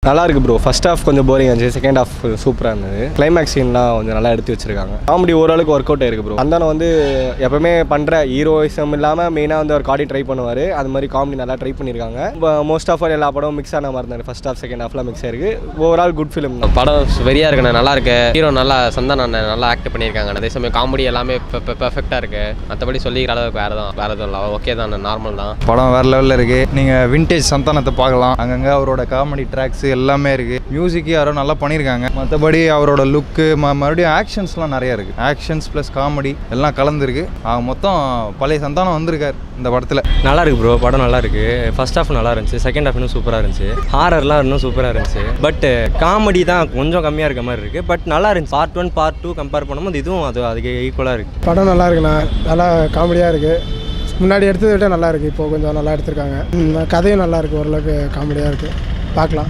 நல்லா இருக்கு bro. First half கொஞ்சம் போரிங் இருந்துச்சு, செகண்ட் ஹாஃப் சூப்பராக இருந்தது. கிளைமேக்ஸ் சீன்லாம் கொஞ்சம் நல்லா எடுத்து வச்சிருக்காங்க. காமெடி ஓரளவுக்கு ஒர்க் அவுட் ஆயிருக்கு ப்ரோ. அந்தான வந்து எப்பவுமே பண்ணுற ஹீரோயிசம் இல்லாமல் மெயினாக வந்து ஒரு காடி ட்ரை பண்ணுவார். அது மாதிரி காமெடி நல்லா ட்ரை பண்ணியிருக்காங்க. மோஸ்ட் ஆஃப் எல்லா படமும் மிக்ஸ் ஆன மாதிரி இருந்தார். ஃபர்ஸ்ட் ஹாஃப் செகண்ட் ஹாஃப்லாம் மிக்ஸ் ஆயிருக்கு. Overall good film. படம் வெறியாக இருக்குண்ணே, நல்லா இருக்கு. ஹீரோ நல்லா சந்தானம் நல்லா ஆக்ட் பண்ணியிருக்காங்க. அதே சமயம் காமெடி எல்லாமே பெர்ஃபெக்டாக இருக்கு. மற்றபடி சொல்லிக்கிற அளவுக்கு வேறு எதுவும் இல்லை, ஓகே தான், நார்மல் தான். படம் வேறு லெவலில் இருக்குது. நீங்கள் விண்டேஜ் சந்தானத்தை பார்க்கலாம். அங்கங்கே அவரோட காமெடி ட்ராக்ஸ் எல்லாமே இருக்குது. மியூசிக்கு யாரோ நல்லா பண்ணியிருக்காங்க. மற்றபடி அவரோட லுக்கு மறுபடியும் ஆக்ஷன்ஸ்லாம் நிறையா இருக்குது. ஆக்ஷன்ஸ் ப்ளஸ் காமெடி எல்லாம் கலந்துருக்கு. மொத்தம் பழைய சந்தானம் வந்திருக்கார் இந்த படத்தில். நல்லா இருக்கு ப்ரோ, படம் நல்லா இருக்கு. ஃபர்ஸ்ட் ஹாஃப் நல்லா இருந்துச்சு, செகண்ட் ஹாஃப் இன்னும் சூப்பராக இருந்துச்சு. ஹாரர்லாம் இன்னும் சூப்பராக இருந்துச்சு. பட் காமெடி தான் கொஞ்சம் கம்மியாக இருக்க மாதிரி இருக்குது. பட் நல்லா இருந்துச்சு. பார்ட் 1 பார்ட் 2 கம்பேர் பண்ணும்போது இதுவும் அதுக்கு ஈக்குவலாக இருக்குது. படம் நல்லா இருக்குண்ணா, நல்லா காமெடியாக இருக்குது. முன்னாடி எடுத்ததை விட நல்லா இருக்குது. இப்போது கொஞ்சம் நல்லா எடுத்திருக்காங்க. கதையும் நல்லா இருக்குது, ஓரளவுக்கு காமெடியாக இருக்குது. பார்க்கலாம்.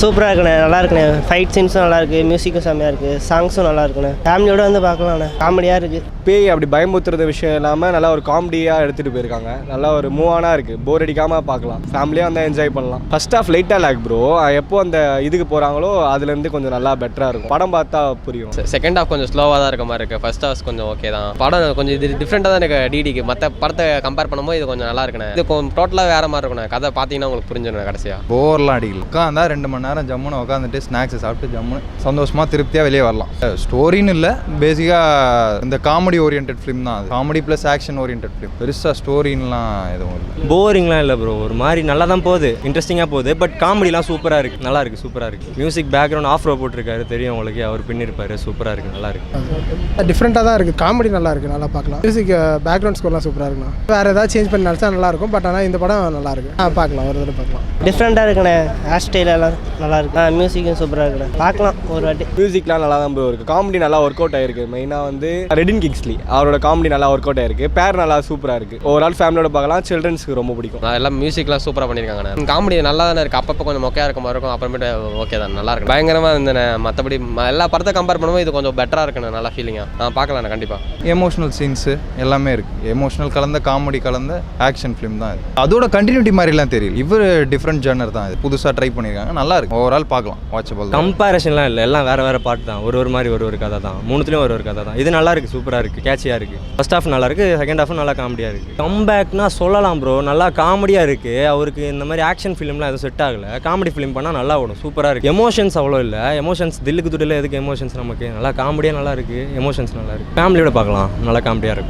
சூப்பராக இருக்குண்ணே, நல்லா இருக்குண்ணே. ஃபைட் சீன்ஸும் நல்லா இருக்குது, மியூசிக்கும் செம்மையாக இருக்குது, சாங்ஸும் நல்லா இருக்குண்ணே. ஃபேமிலியோடு வந்து பார்க்கலாண்ணே, காமெடியாக இருக்குது. பேய் அப்படி பயமுத்துறது விஷயம் இல்லாமல் நல்லா ஒரு காமெடியாக எடுத்துகிட்டு போயிருக்காங்க. நல்லா ஒரு மூவானாக இருக்குது, போர் அடிக்காமல் பார்க்கலாம். ஃபேமிலியாக வந்து என்ஜாய் பண்ணலாம். ஃபர்ஸ்ட் ஹாஃப் லைட்டாக லேக் ப்ரோ. எப்போ அந்த இதுக்கு போகிறாங்களோ அதுலேருந்து கொஞ்சம் நல்லா பெட்டராக இருக்கும். படம் பார்த்தா புரியும். செகண்ட் ஹாஃப் கொஞ்சம் ஸ்லோவாக தான் இருக்க மாதிரி இருக்குது. ஃபர்ஸ்ட் ஹாஃப் கொஞ்சம் ஓகே தான். படம் கொஞ்சம் இது டிஃப்ரெண்ட்டாக தான் இருக்குது. டிடிக்கு மற்ற படத்தை கம்பேர் பண்ணும்போது இது கொஞ்சம் நல்லா இருக்குண்ணே. இது டோட்டலாக வேறு மாதிரி இருக்குண்ணே. கதை பார்த்தீங்கன்னா உங்களுக்கு புரிஞ்சிடும் கடைசியாக. போர்லாம் அடிக்கல. உட்காந்தா 2 மணி நேரம் ஜம்முன்னு உட்காந்துட்டு ஸ்நாக்ஸ் சாப்பிட்டு ஜம்முன்னு சந்தோஷமாக திருப்தியாக வெளியே வரலாம். ஸ்டோரின்னு இல்லை, பேசிக்காக இந்த காமெடி ஓரியன்ட் ஃபிலிம் தான். அது comedy plus action oriented film. பெருசாக ஸ்டோரின்லாம் எதுவும் இல்லை. போரிங்லாம் இல்லை ப்ரோ, ஒரு மாதிரி நல்லா தான் போகுது, இன்ட்ரெஸ்டிங்காக போகுது. பட் காமெடிலாம் சூப்பராக இருக்குது, நல்லா இருக்குது, சூப்பராக இருக்குது. மியூசிக் பேக்ரவுண்ட் ஆஃப் ரோ போட்டிருக்காரு, தெரியும் உங்களுக்கு, அவர் பின்னிருப்பார். சூப்பராக இருக்குது, நல்லா இருக்குது. டிஃப்ரெண்ட்டாக தான் இருக்குது. காமெடி நல்லா இருக்குது, நல்லா பார்க்கலாம். மியூசிக் பேக்ரவுண்ட் ஸ்கோர்லாம் சூப்பராக இருக்குண்ணா. வேறு ஏதாவது சேஞ்ச் பண்ணி நினச்சா நல்லாயிருக்கும். பட் ஆனால் இந்த படம் நல்லா இருக்குது. பார்க்கலாம், ஒரு தடவை பார்க்கலாம். டிஃப்ரெண்ட்டாக இருக்குண்ணே, ஹேர் ஸ்டைல் எல்லாம் நல்லா இருக்கு. மியூசிக்கும் சூப்பராக இருக்குண்ணே, பார்க்கலாம் ஒரு வாட்டி. மியூசிக்லாம் நல்லா தான் ப்ரோ இருக்குது. காமெடி நல்லா ஒர்க் அவுட் ஆயிருக்கு. மெயினாக வந்து ரெடின் கிங்ஸ்லி அவரோட காமெடி நல்லா ஒர்க் அவுட் ஆயிருக்கு. பேர் நல்லா சூப்பராக இருக்குது. ஓவரால் ஃபேமிலியோட பார்க்கலாம். சில்ட்ரன்ஸ்க்கு ரொம்ப பிடிக்கும். எல்லாம் மியூசிக்லாம் சூப்பராக பண்ணியிருக்காங்க. காமெடி நல்லா தானே இருக்குது. அப்பப்போ கொஞ்சம் மொக்கையாக இருக்க மாதிரி இருக்கும். அப்புறமேட்டு ஓகே தான், நல்லா இருக்கு. பயங்கரமாக இருந்தேன். மற்றபடி எல்லா படத்தை கம்பேர் பண்ணும்போது இது கொஞ்சம் பெட்டராக இருக்குண்ணே, நல்லா ஃபீலிங்காக பார்க்கலாம் கண்டிப்பாக. எமோஷனல் சீன்ஸு எல்லாமே இருக்குது. எமோஷனல் கலந்த காமெடி கலந்த ஆக்ஷன் ஃபிலிம் தான் இது. அதோட கண்டினியூட்டி மாதிரிலாம் தெரியல. இவர் டிஃப்ரெண்ட் ஜானர் தான். இது புதுசாக ட்ரை பண்ணியிருக்காங்க, நல்லா இருக்கு. ஓவரால் பார்க்கலாம், வாட்சபிள். கம்பேரிஷன்லாம் இல்லை, எல்லாம் வேறு பாட்டு தான். ஒரு மாதிரி ஒரு கதை தான். மூணுத்துலேயும் ஒரு கதை தான். இது நல்லா இருக்குது, சூப்பராக இருக்குது, கேட்சியாக இருக்குது. ஃபர்ஸ்ட் ஹாஃப் நல்லா இருக்குது, செகண்ட் ஹாஃப் நல்லா காமெடியாக இருக்குது. கம்பேக்னா சொல்லலாம் ப்ரோ, நல்லா காமெடியாக இருக்குது. அவருக்கு இந்த மாதிரி ஆக்ஷன் ஃபிலிம்லாம் எதுவும் செட் ஆகலை. காமெடி ஃபிலிம் பண்ணால் நல்லா ஓடும், சூப்பராக இருக்குது. எமோஷன்ஸ் அவ்வளோ இல்லை. எமோஷன்ஸ் தில்லுக்கு துடியில் எதுக்கு எமோஷன்ஸ் நமக்கு. நல்லா காமெடியாக நல்லா இருக்குது, எமோஷன்ஸ் நல்லா இருக்குது. ஃபேமிலியோட பார்க்கலாம், நல்லா காமெடியாக இருக்கும்.